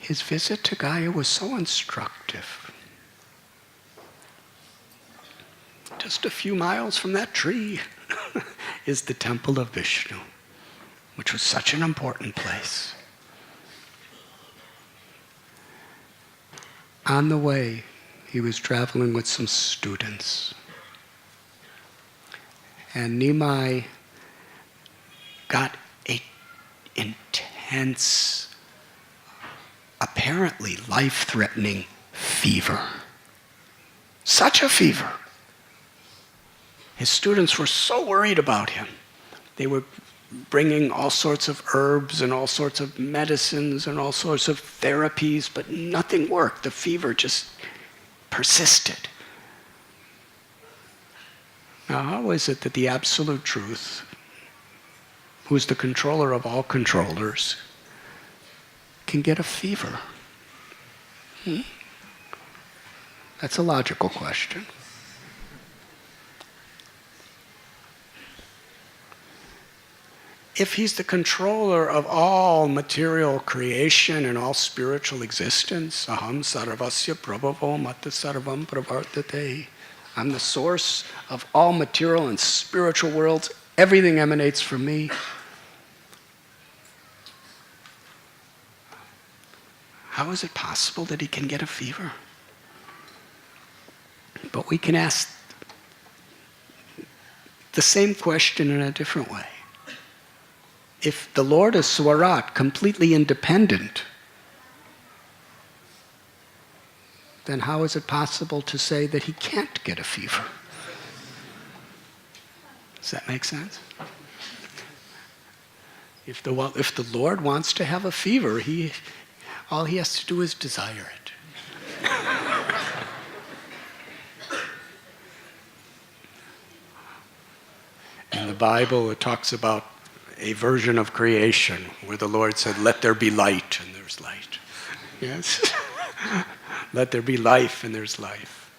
his visit to Gaya was so instructive. Just a few miles from that tree is the temple of Vishnu, which was such an important place. On the way, he was traveling with some students. And Nimai got an intense, apparently life-threatening fever. Such a fever. His students were so worried about him. They were bringing all sorts of herbs and all sorts of medicines and all sorts of therapies, but nothing worked. The fever just persisted. Now, how is it that the Absolute Truth, who's the controller of all controllers, can get a fever? That's a logical question. If he's the controller of all material creation and all spiritual existence, aham sarvasya prabhavo mata sarvam pravartate, I'm the source of all material and spiritual worlds, everything emanates from me. How is it possible that he can get a fever? But we can ask the same question in a different way. If the Lord is Swarat, completely independent, then how is it possible to say that he can't get a fever? Does that make sense? If the Lord wants to have a fever, all he has to do is desire it. In the Bible, it talks about a version of creation where the Lord said, "Let there be light," and there's light. Yes? Let there be life, and there's life.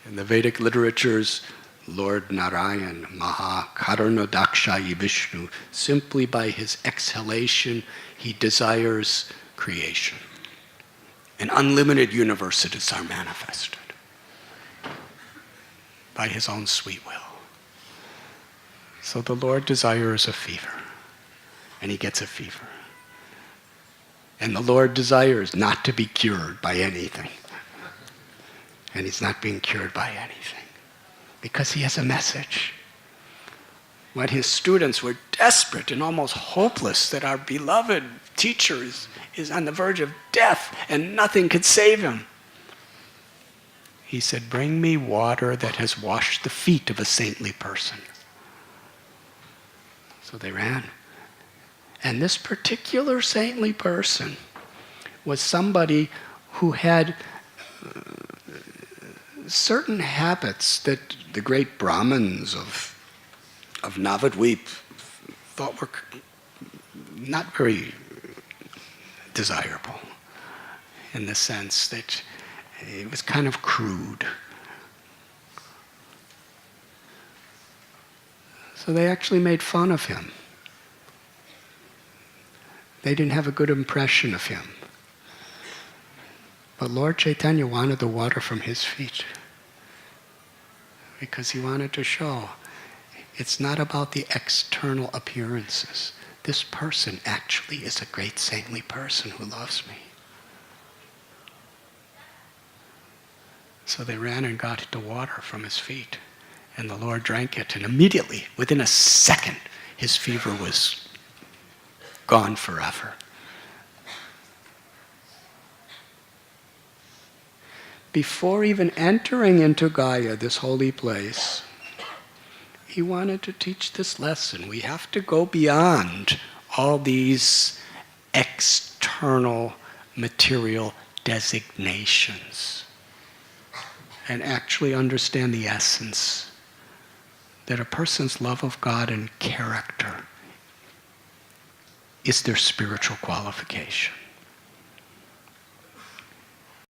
In the Vedic literatures, Lord Narayan, Maha Karunodakshayi Vishnu, simply by his exhalation, he desires creation. An unlimited universes are manifested by his own sweet will. So the Lord desires a fever, and he gets a fever. And the Lord desires not to be cured by anything. And he's not being cured by anything, because he has a message. When his students were desperate and almost hopeless that our beloved teacher is on the verge of death and nothing could save him, he said, "Bring me water that has washed the feet of a saintly person." So they ran. And this particular saintly person was somebody who had certain habits that the great Brahmins of Navadvip thought were not very desirable, in the sense that it was kind of crude. So they actually made fun of him. They didn't have a good impression of him. But Lord Chaitanya wanted the water from his feet, because he wanted to show it's not about the external appearances. This person actually is a great saintly person who loves me. So they ran and got the water from his feet. And the Lord drank it, and immediately, within a second, his fever was gone forever. Before even entering into Gaya, this holy place, he wanted to teach this lesson. We have to go beyond all these external material designations and actually understand the essence that a person's love of God and character is their spiritual qualification.